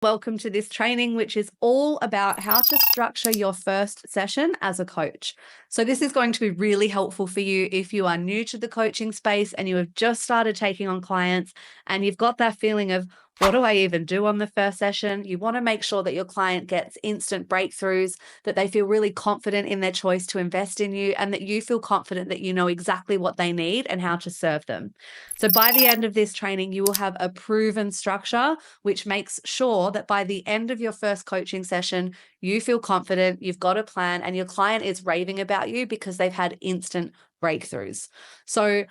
Welcome to this training, which is all about how to structure your first session as a coach. So, this is going to be really helpful for you if you are new to the coaching space and you have just started taking on clients and you've got that feeling of, what do I even do on the first session? You want to make sure that your client gets instant breakthroughs, that they feel really confident in their choice to invest in you, and that you feel confident that you know exactly what they need and how to serve them. So, by the end of this training, you will have a proven structure which makes sure that by the end of your first coaching session, you feel confident, you've got a plan, and your client is raving about you because they've had instant breakthroughs. So,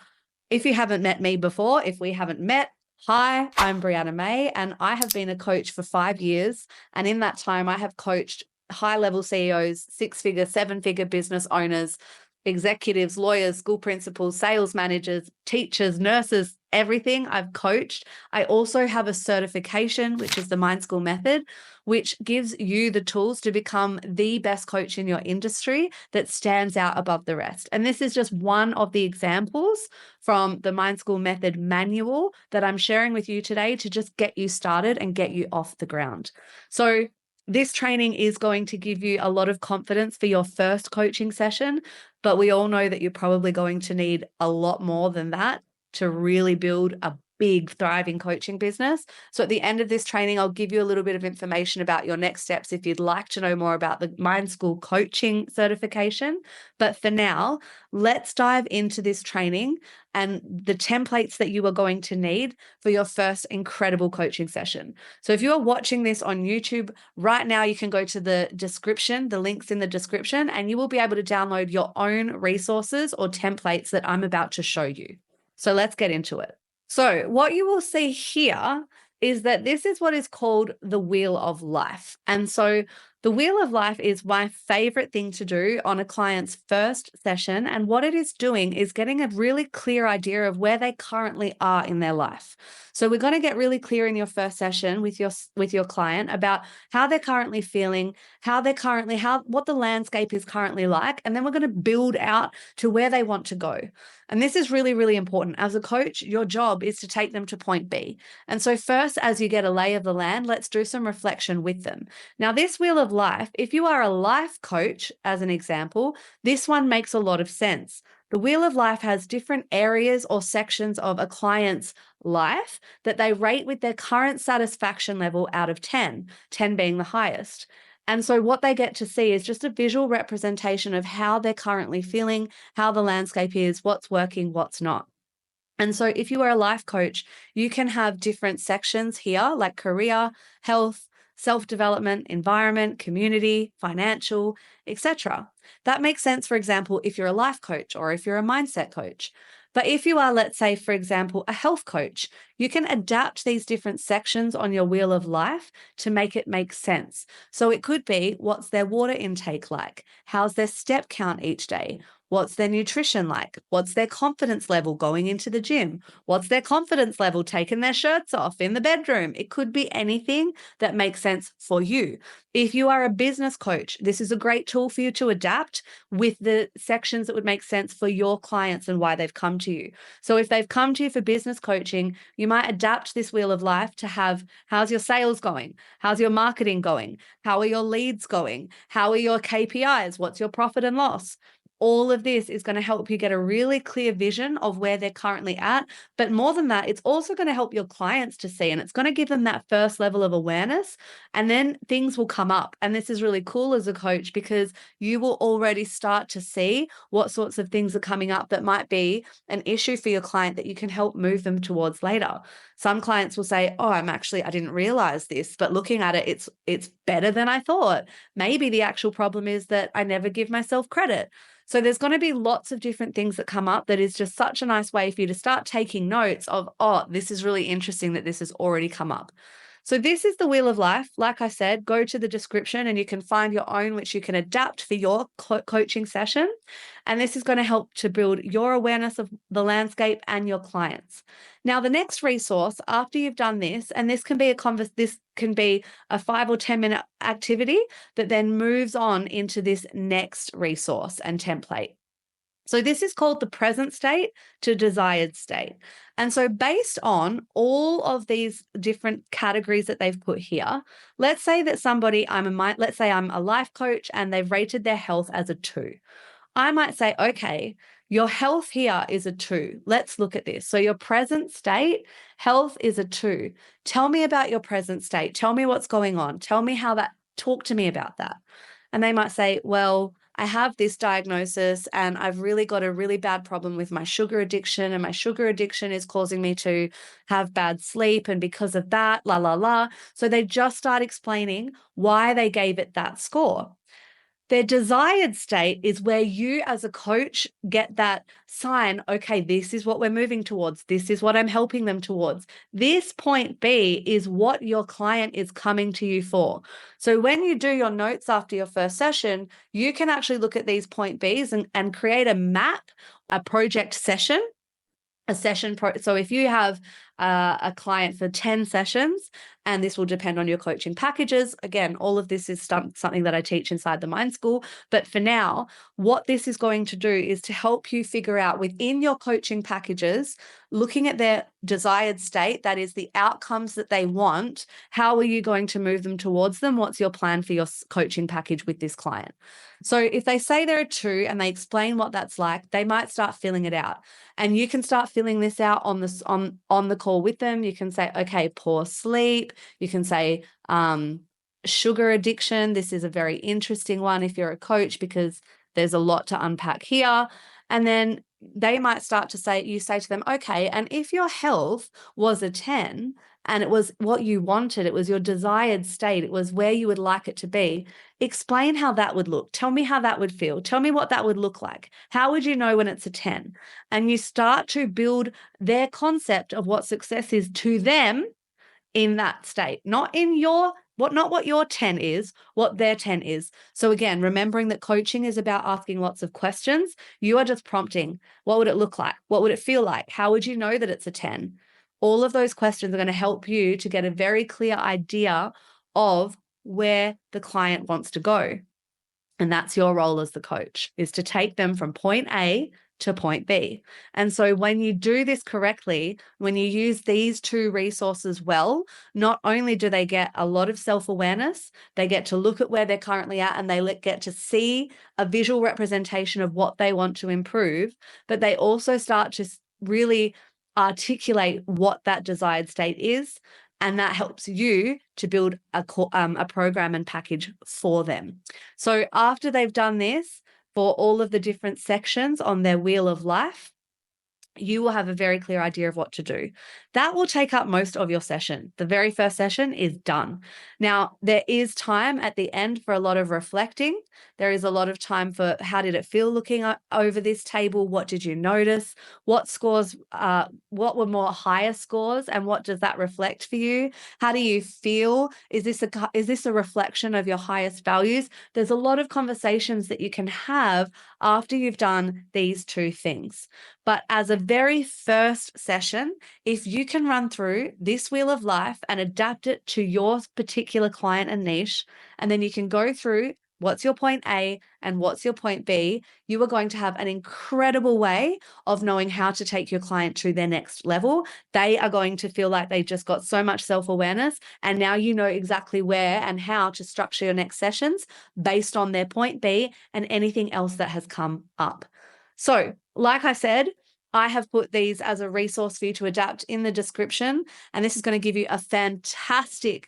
if you haven't met me before, if we haven't met, hi, I'm Brianna May, and I have been a coach for 5 years. And in that time, I have coached high level CEOs, six-figure, seven-figure business owners, executives, lawyers, school principals, sales managers, teachers, nurses, everything I've coached. I also have a certification, which is the Mind School Method, which gives you the tools to become the best coach in your industry that stands out above the rest. And this is just one of the examples from the Mind School Method manual that I'm sharing with you today to just get you started and get you off the ground. So, this training is going to give you a lot of confidence for your first coaching session, but we all know that you're probably going to need a lot more than that to really build a big, thriving coaching business. So, at the end of this training, I'll give you a little bit of information about your next steps if you'd like to know more about the Mind School coaching certification. But for now, let's dive into this training and the templates that you are going to need for your first incredible coaching session. So, if you are watching this on YouTube right now, you can go to the description, the links in the description, and you will be able to download your own resources or templates that I'm about to show you. So, let's get into it. So, what you will see here is that this is what is called the Wheel of Life. And so, the Wheel of Life is my favorite thing to do on a client's first session. And what it is doing is getting a really clear idea of where they currently are in their life. So, we're going to get really clear in your first session with your client about how they're currently feeling, what the landscape is currently like, and then we're going to build out to where they want to go. And this is really, really important. As a coach, your job is to take them to point B. And so, first, as you get a lay of the land, let's do some reflection with them. Now, this Wheel of Life, if you are a life coach, as an example, this one makes a lot of sense. The Wheel of Life has different areas or sections of a client's life that they rate with their current satisfaction level out of 10, 10 being the highest. And so, what they get to see is just a visual representation of how they're currently feeling, how the landscape is, what's working, what's not. And so, if you are a life coach, you can have different sections here like career, health, self development, environment, community, financial, etc. That makes sense, for example, if you're a life coach or if you're a mindset coach. But if you are, let's say, for example, a health coach, you can adapt these different sections on your wheel of life to make it make sense. So it could be, what's their water intake like? How's their step count each day? What's their nutrition like? What's their confidence level going into the gym? What's their confidence level taking their shirts off in the bedroom? It could be anything that makes sense for you. If you are a business coach, this is a great tool for you to adapt with the sections that would make sense for your clients and why they've come to you. So if they've come to you for business coaching, you might adapt this wheel of life to have, how's your sales going? How's your marketing going? How are your leads going? How are your KPIs? What's your profit and loss? All of this is going to help you get a really clear vision of where they're currently at. But more than that, it's also going to help your clients to see, and it's going to give them that first level of awareness. And then things will come up. And this is really cool as a coach because you will already start to see what sorts of things are coming up that might be an issue for your client that you can help move them towards later. Some clients will say, "Oh, I didn't realize this, but looking at it, it's better than I thought. Maybe the actual problem is that I never give myself credit." So there's going to be lots of different things that come up that is just such a nice way for you to start taking notes of, oh, this is really interesting that this has already come up. So this is the Wheel of Life. Like I said, go to the description and you can find your own, which you can adapt for your coaching session. And this is going to help to build your awareness of the landscape and your clients. Now, the next resource after you've done this, and this can be a 5 or 10 minute activity that then moves on into this next resource and template. So this is called the present state to desired state. And so based on all of these different categories that they've put here, let's say that let's say I'm a life coach and they've rated their health as a 2. I might say, okay, your health here is a 2. Let's look at this. So your present state, health is a 2. Tell me about your present state. Tell me what's going on. Talk to me about that. And they might say, well, I have this diagnosis and I've really got a really bad problem with my sugar addiction, and my sugar addiction is causing me to have bad sleep. And because of that, la, la, la. So they just start explaining why they gave it that score. Their desired state is where you as a coach get that sign, okay, this is what we're moving towards. This is what I'm helping them towards. This point B is what your client is coming to you for. So when you do your notes after your first session, you can actually look at these point Bs and create a map, a project session. So if you have a client for 10 sessions, and this will depend on your coaching packages. Again, all of this is something that I teach inside the Mind School. But for now, what this is going to do is to help you figure out within your coaching packages, looking at their desired state, that is the outcomes that they want, how are you going to move them towards them? What's your plan for your coaching package with this client? So if they say they're a 2 and they explain what that's like, they might start filling it out. And you can start filling this out on the call with them. You can say, okay, poor sleep. You can say sugar addiction. This is a very interesting one if you're a coach, because there's a lot to unpack here. And then they might start to say, you say to them, okay, and if your health was a 10 and it was what you wanted, it was your desired state, it was where you would like it to be, explain how that would look. Tell me how that would feel. Tell me what that would look like. How would you know when it's a 10? And you start to build their concept of what success is to them in that state, not what your 10 is, what their 10 is. So again, remembering that coaching is about asking lots of questions. You are just prompting. What would it look like? What would it feel like? How would you know that it's a 10? All of those questions are going to help you to get a very clear idea of where the client wants to go. And that's your role as the coach, is to take them from point A to point B. And so when you do this correctly, when you use these 2 resources well, not only do they get a lot of self-awareness, they get to look at where they're currently at and they get to see a visual representation of what they want to improve, but they also start to really articulate what that desired state is. And that helps you to build a program and package for them. So after they've done this for all of the different sections on their wheel of life, you will have a very clear idea of what to do. That will take up most of your session. The very first session is done. Now, there is time at the end for a lot of reflecting. There is a lot of time for how did it feel looking over this table? What did you notice? What were more higher scores, and what does that reflect for you? How do you feel? Is this a reflection of your highest values? There's a lot of conversations that you can have after you've done these 2 things. But as a very first session, if you can run through this wheel of life and adapt it to your particular client and niche, and then you can go through what's your point A and what's your point B, you are going to have an incredible way of knowing how to take your client to their next level. They are going to feel like they just got so much self-awareness, and now you know exactly where and how to structure your next sessions based on their point B and anything else that has come up. So, like I said, I have put these as a resource for you to adapt in the description, and this is going to give you a fantastic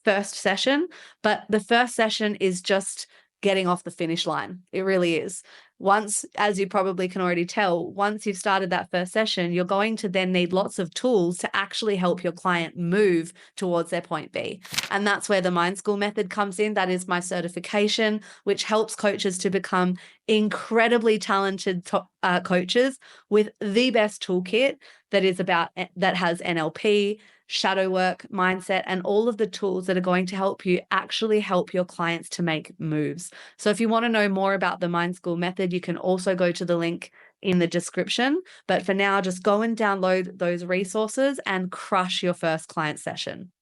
first session. But the first session is just getting off the finish line. It really is. Once, as you probably can already tell, once you've started that first session, you're going to then need lots of tools to actually help your client move towards their point B. And that's where the Mind School method comes in. That is my certification, which helps coaches to become incredibly talented coaches with the best toolkit that has NLP, shadow work, mindset, and all of the tools that are going to help you actually help your clients to make moves. So if you want to know more about the Mind School method, you can also go to the link in the description. But for now, just go and download those resources and crush your first client session.